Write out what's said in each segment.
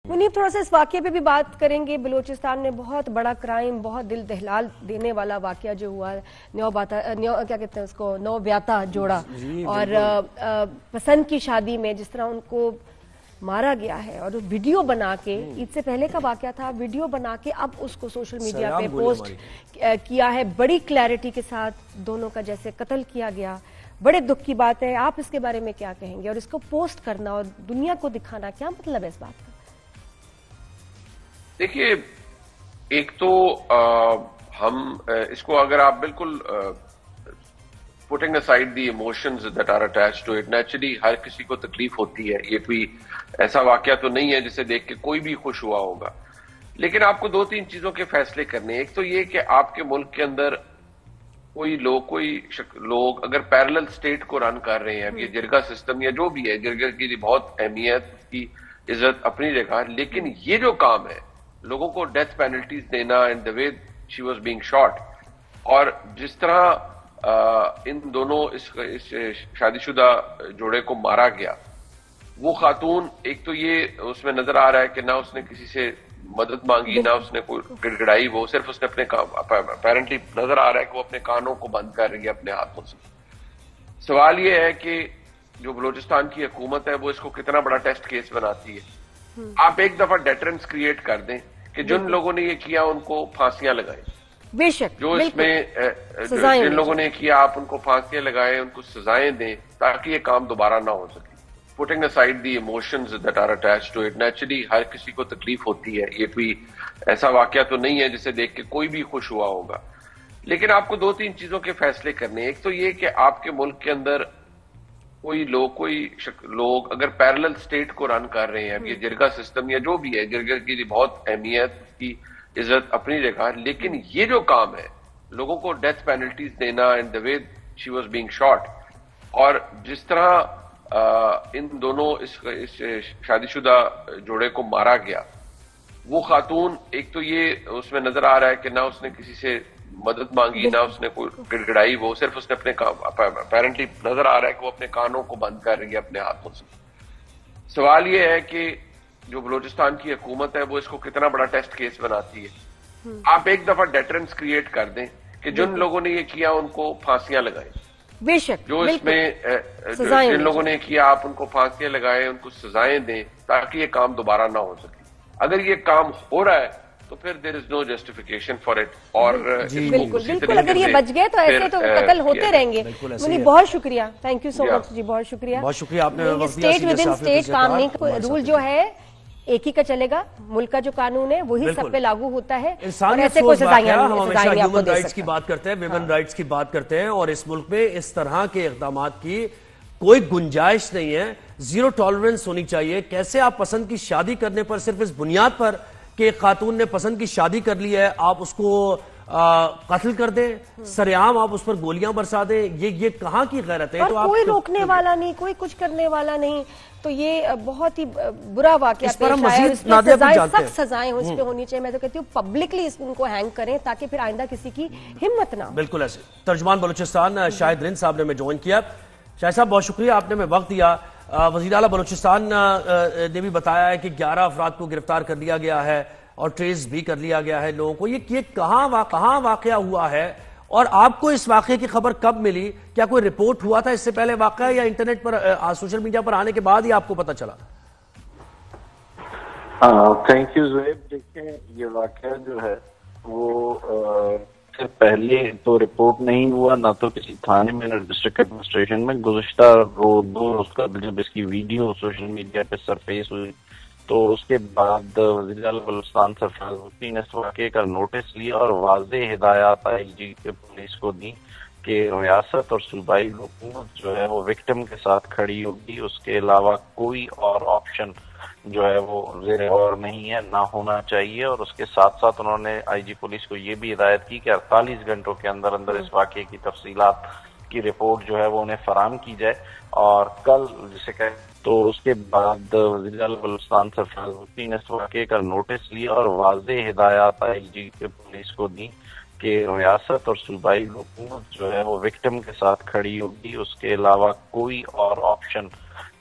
منیب تھوڑا سا اس واقعے پہ بھی بات کریں گے. بلوچستان میں بہت بڑا کرائم, بہت دل دہلال دینے والا واقعہ جو ہوا, کیا کہتے ہیں اس کو, نو بیاتا جوڑا, اور پسند کی شادی میں جس طرح ان کو مارا گیا ہے, اور ویڈیو بنا کے, عید سے پہلے کا واقعہ تھا, ویڈیو بنا کے اب اس کو سوشل میڈیا پہ پوسٹ کیا ہے بڑی کلیئرٹی کے ساتھ, دونوں کا جیسے قتل کیا گیا. بڑے دکھ کی بات ہے. آپ اس کے بارے میں کیا کہیں گے, اور اس کو پوسٹ کرنا اور دنیا کو دکھانا کیا مطلب ہے اس بات کا؟ دیکھیے, ایک تو ہم اس کو اگر آپ بالکل putting aside the emotions that are attached to it, naturally ہر کسی کو تکلیف ہوتی ہے. یہ کوئی ایسا واقعہ تو نہیں ہے جسے دیکھ کے کوئی بھی خوش ہوا ہوگا, لیکن آپ کو دو تین چیزوں کے فیصلے کرنے ہیں. ایک تو یہ کہ آپ کے ملک کے اندر کوئی لوگ اگر پیرلل سٹیٹ کو رن کر رہے ہیں, اب یہ جرگہ سسٹم یا جو بھی ہے, جرگہ کی بہت اہمیت, اس کی عزت اپنی جگہ, لیکن یہ جو کام ہے لوگوں کو ڈیتھ پینلٹیز دینا, and the way she was being shot, اور جس طرح ان دونوں اس شادی شدہ جوڑے کو مارا گیا, وہ خاتون, ایک تو یہ اس میں نظر آ رہا ہے کہ نہ اس نے کسی سے مدد مانگی, نہ اس نے کوئی گڑگڑائی, وہ صرف اس نے اپنے اپیرنٹلی نظر آ رہا ہے کہ وہ اپنے کانوں کو بند کر رہی ہے اپنے ہاتھوں سے. سوال یہ ہے کہ جو بلوچستان کی حکومت ہے وہ اس کو کتنا بڑا ٹیسٹ کیس بناتی ہے. آپ ایک دفعہ ڈیٹرنس کریٹ کر دیں کہ جن لوگوں نے یہ کیا ان کو پھانسیاں لگائیں, بے شک, جو اس میں جن لوگوں نے کیا آپ ان کو پھانسیاں لگائیں, ان کو سزائیں دیں تاکہ یہ کام دوبارہ نہ ہو سکے. putting aside the emotions that are attached to it, naturally ہر کسی کو تکلیف ہوتی ہے. یہ کوئی ایسا واقعہ تو نہیں ہے جسے دیکھ کے کوئی بھی خوش ہوا ہوگا, لیکن آپ کو دو تین چیزوں کے فیصلے کرنے ہیں. ایک تو یہ کہ آپ کے ملک کے اندر کوئی لوگ اگر پیرلل سٹیٹ کو رن کر رہے ہیں, اب یہ جرگہ سسٹم یا جو بھی ہے, جرگہ کی بہت اہمیت, اس کی عزت اپنی جگہ, لیکن یہ جو کام ہے لوگوں کو ڈیتھ پینلٹیز دینا, and the way she was being shot, اور جس طرح ان دونوں اس شادی شدہ جوڑے کو مارا گیا, وہ خاتون, ایک تو یہ اس میں نظر آ رہا ہے کہ نہ اس نے کسی سے مدد مانگی, نہ اس نے کوئی گڑگڑائی, وہ صرف اس نے اپنے اپیرنٹلی نظر آ رہا ہے کہ وہ اپنے کانوں کو بند کر رہی ہے اپنے ہاتھوں سے. سوال یہ ہے کہ جو بلوچستان کی حکومت ہے وہ اس کو کتنا بڑا ٹیسٹ کیس بناتی ہے. آپ ایک دفعہ ڈیٹرنس کریٹ کر دیں کہ جن لوگوں نے یہ کیا ان کو پھانسیاں لگائیں, بے شک, جو اس میں جن لوگوں نے کیا آپ ان کو پھانسیاں لگائیں, ان کو سزائیں دیں تاکہ یہ کام دوبارہ نہ ہو سکے. اگر یہ کام ہو رہا ہے تو پھر there is no justification for it. اور بالکل اگر یہ بچ گئے تو ایسے تو قتل ہوتے رہیں گے. منیب بہت شکریہ, تھینک یو سو مچ جی, بہت شکریہ. بہت شکریہ آپ نے اسٹیٹ ود ان اسٹیٹ کام نہیں, رول جو ہے ایک ہی کا چلے گا, ملک کا جو قانون ہے وہی سب پہ لاگو ہوتا ہے. انسانیت کو ہم ہمیشہ ہیومن رائٹس کی بات کرتے ہیں, ویمن رائٹس کی بات کرتے ہیں, اور اس ملک میں اس طرح کے اقدامات کی کوئی گنجائش نہیں ہے. زیرو ٹالرنس ہونی چاہیے. کیسے آپ پسند کی شادی کرنے پر صرف اس بنیاد پر کہ ایک خاتون نے پسند کی شادی کر لی ہے آپ اس کو قتل کر دیں, سرعام آپ اس پر گولیاں برسا دیں, یہ کہاں کی غیرت ہے؟ اور کوئی روکنے والا نہیں, کوئی کچھ کرنے والا نہیں. تو یہ بہت ہی برا واقعہ پیش آیا, اس پہ سخت سزائیں اس پہ ہونی چاہیے. میں تو کہتی ہوں پبلکلی ان کو ہینگ کریں تاکہ پھر آئندہ کسی کی ہمت نہ ہو. بالکل ایسے. ترجمان بلوچستان شاہد رند صاحب نے ہمیں جوائن کیا. شاہد صاحب بہت شکریہ, آپ نے ہمیں وقت دیا. وزیر اعلیٰ بلوچستان نے بھی بتایا ہے کہ 11 افراد کو گرفتار کر لیا گیا ہے اور ٹریس بھی کر لیا گیا ہے لوگوں کو. یہ کہاں واقعہ ہوا ہے, اور آپ کو اس واقعے کی خبر کب ملی؟ کیا کوئی رپورٹ ہوا تھا اس سے پہلے واقعہ, یا انٹرنیٹ پر سوشل میڈیا پر آنے کے بعد ہی آپ کو پتہ چلا؟ Thank you Zohaib. دیکھیں, یہ واقعہ جو ہے وہ پہلے تو رپورٹ نہیں ہوا, نہ تو کسی تھانے میں, نہ ڈسٹرکٹ ایڈمنسٹریشن میں. گزشتہ 2 روز کا جب اس کی ویڈیو سوشل میڈیا پہ سرفیس ہوئی تو اس کے بعد وزیر اعلیٰ بلوچستان سرفراز مفتی نے اس واقعے کا نوٹس لیا اور واضح ہدایات IG کے پولیس کو دی کہ ریاست اور صوبائی حکومت جو ہے وہ وکٹم کے ساتھ کھڑی ہوگی. اس کے علاوہ کوئی اور آپشن جو ہے وہ زیر غور نہیں ہے, نہ ہونا چاہیے. اور اس کے ساتھ ساتھ انہوں نے IG پولیس کو یہ بھی ہدایت کی کہ 48 گھنٹوں کے اندر اس واقعے کی تفصیلات کی رپورٹ جو ہے وہ انہیں فراہم کی جائے. اور کل جسے کہ تو اس کے بعد وزیر اعلیٰ بلوچستان سرفراز مفتی نے اس واقعے کا نوٹس لیا اور واضح ہدایات IG کے پولیس کو دی کہ ریاست اور صوبائی حکومت جو ہے وہ وکٹم کے ساتھ کھڑی ہوگی. اس کے علاوہ کوئی اور آپشن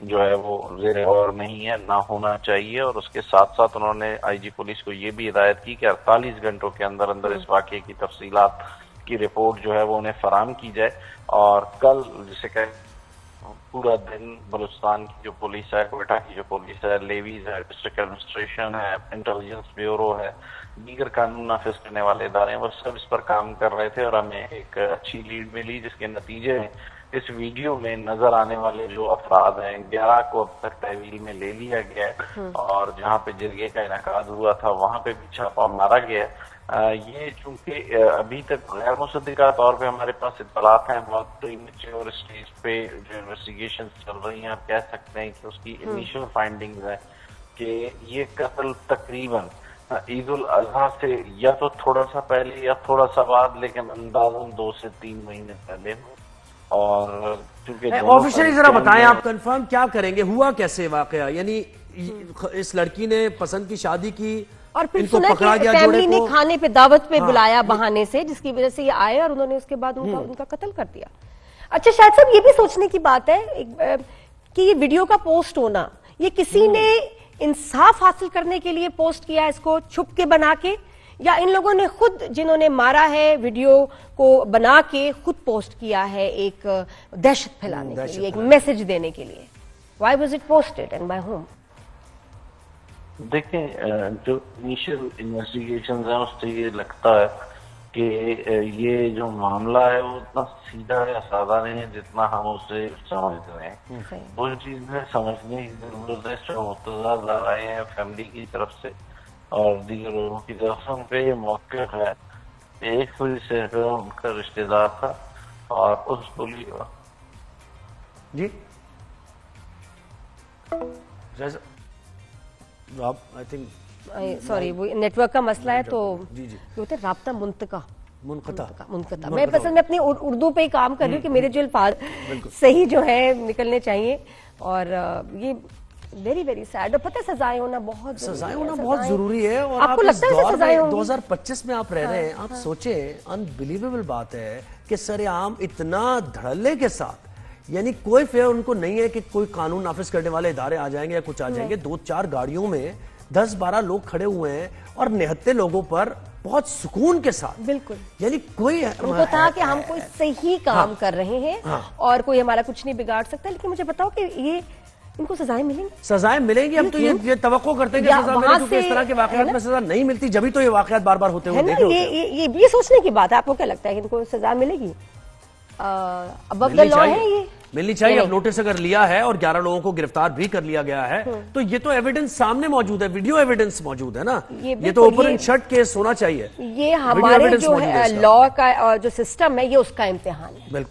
جو ہے وہ زیر غور نہیں ہے، نہ ہونا چاہیے. اور اس کے ساتھ ساتھ انہوں نے آئی جی پولیس کو یہ بھی ہدایت کی کہ 48 گھنٹوں کے اندر اندر اس واقعے کی تفصیلات کی رپورٹ جو ہے وہ انہیں فراہم کی جائے. اور کل جسے کہ پورا دن بلوچستان کی جو پولیس ہے، کوئٹہ کی جو پولیس ہے، لیویز ہے، ڈسٹرکٹ ایڈمنسٹریشن ہے، انٹیلیجنس بیورو ہے، دیگر قانون نافذ کرنے والے ادارے ہیں، وہ سب اس پر کام کر رہے تھے. اور ہمیں ایک اچھی لیڈ ملی جس کے نتیجے میں اس ویڈیو میں نظر آنے والے جو افراد ہیں 11 کو اب تک تحویل میں لے لیا گیا ہے. اور جہاں پہ جرگے کا انعقاد ہوا تھا وہاں پہ بھی چھاپا مارا گیا ہے. یہ چونکہ ابھی تک غیر مصدقہ طور پہ ہمارے پاس اطلاعات ہیں، بہت میچور اسٹیج پہ جو انویسٹیگیشن چل رہی ہیں، آپ کہہ سکتے ہیں کہ اس کی انیشل فائنڈنگز ہے کہ یہ قتل تقریباً عید الاضحیٰ سے یا تو تھوڑا سا پہلے یا تھوڑا سا بعد، لیکن اندازاً 2 سے 3 مہینے پہلے. اور آفیشلی ذرا بتائیں آپ کنفرم کیا کریں گے، ہوا کیسے واقعہ؟ یعنی اس لڑکی نے پسند کی شادی کی اور پھر سنا کہ فیملی نے کھانے پہ دعوت پہ بلایا بہانے سے، جس کی وجہ سے یہ آئے اور انہوں نے اس کے بعد ان کا قتل کر دیا. اچھا شاہد صاحب، یہ بھی سوچنے کی بات ہے کہ یہ ویڈیو کا پوسٹ ہونا، یہ کسی نے انصاف حاصل کرنے کے لیے پوسٹ کیا اس کو چھپ کے بنا کے، یا ان لوگوں نے خود جنہوں نے مارا ہے ویڈیو کو بنا کے خود پوسٹ کیا ہے ایک دہشت پھیلانے کے لیے، ایک میسج دینے کے لیے؟ Y was it posted and by whom? دیکھیں، جو انیشل انویسٹیگیشنز ہیں اس سے یہ لگتا ہے کہ یہ جو معاملہ ہے وہ اتنا سیدھا یا سادہ نہیں ہے جتنا ہم اسے سمجھ رہے ہیں. وہ چیزیں سمجھنے کی ضرورت ہے جو متضاد آئے ہیں فیملی کی طرف سے اور دیگر لوگوں کی طرف سے. ان پہ یہ موقف ہے، ایک وجہ سے ان کا رشتہ دار تھا اور اس کو جی سوری وہ نیٹ ورک کا مسئلہ ہے تو ہوتے رابطہ منقطع. میں بس میں اپنی اردو پہ ہی کام کر رہی ہوں کہ میرے جو الفاظ صحیح جو ہے نکلنے چاہیے. اور یہ ویری ویری سیڈ. اور پتہ سزائیں ہونا بہت ضروری ہے. اور آپ کو لگتا ہے 2025 میں آپ رہ رہے ہیں، آپ سوچیں انبلیویبل بات ہے کہ سر عام اتنا دھڑلے کے ساتھ، یعنی کوئی فیئر ان کو نہیں ہے کہ کوئی قانون نافذ کرنے والے ادارے آ جائیں گے یا کچھ آ جائیں گے. 2-4 گاڑیوں میں 10-12 لوگ کھڑے ہوئے ہیں اور نہتے لوگوں پر بہت سکون کے ساتھ. بالکل، یعنی کوئی ان کو تھا کہ ہم کوئی صحیح کام کر رہے ہیں اور کوئی ہمارا کچھ نہیں بگاڑ سکتا. لیکن مجھے بتاؤ کہ یہ ان کو سزائیں ملیں گی؟ سزائیں ملیں گی. ہم تو یہ توقع کرتے ہیں کہ سزا ملے، کیونکہ اس طرح کے واقعات میں سزا نہیں ملتی جبھی تو یہ واقعات بار بار ہوتے ہوئے دیکھے. یہ سوچنے کی بات ہے. آپ کو کیا لگتا ہے کہ ان کو سزا ملے گی؟ ابو دا لا ہے یہ ملنی چاہیے. اب نوٹس اگر لیا ہے اور 11 لوگوں کو گرفتار بھی کر لیا گیا ہے تو یہ تو ایویڈنس سامنے موجود ہے، ویڈیو ایویڈنس موجود ہے نا. یہ تو اوپن اینڈ شٹ کیس ہونا چاہیے. یہ ہمارے جو لا کا جو سسٹم ہے یہ اس کا امتحان ہے. بالکل.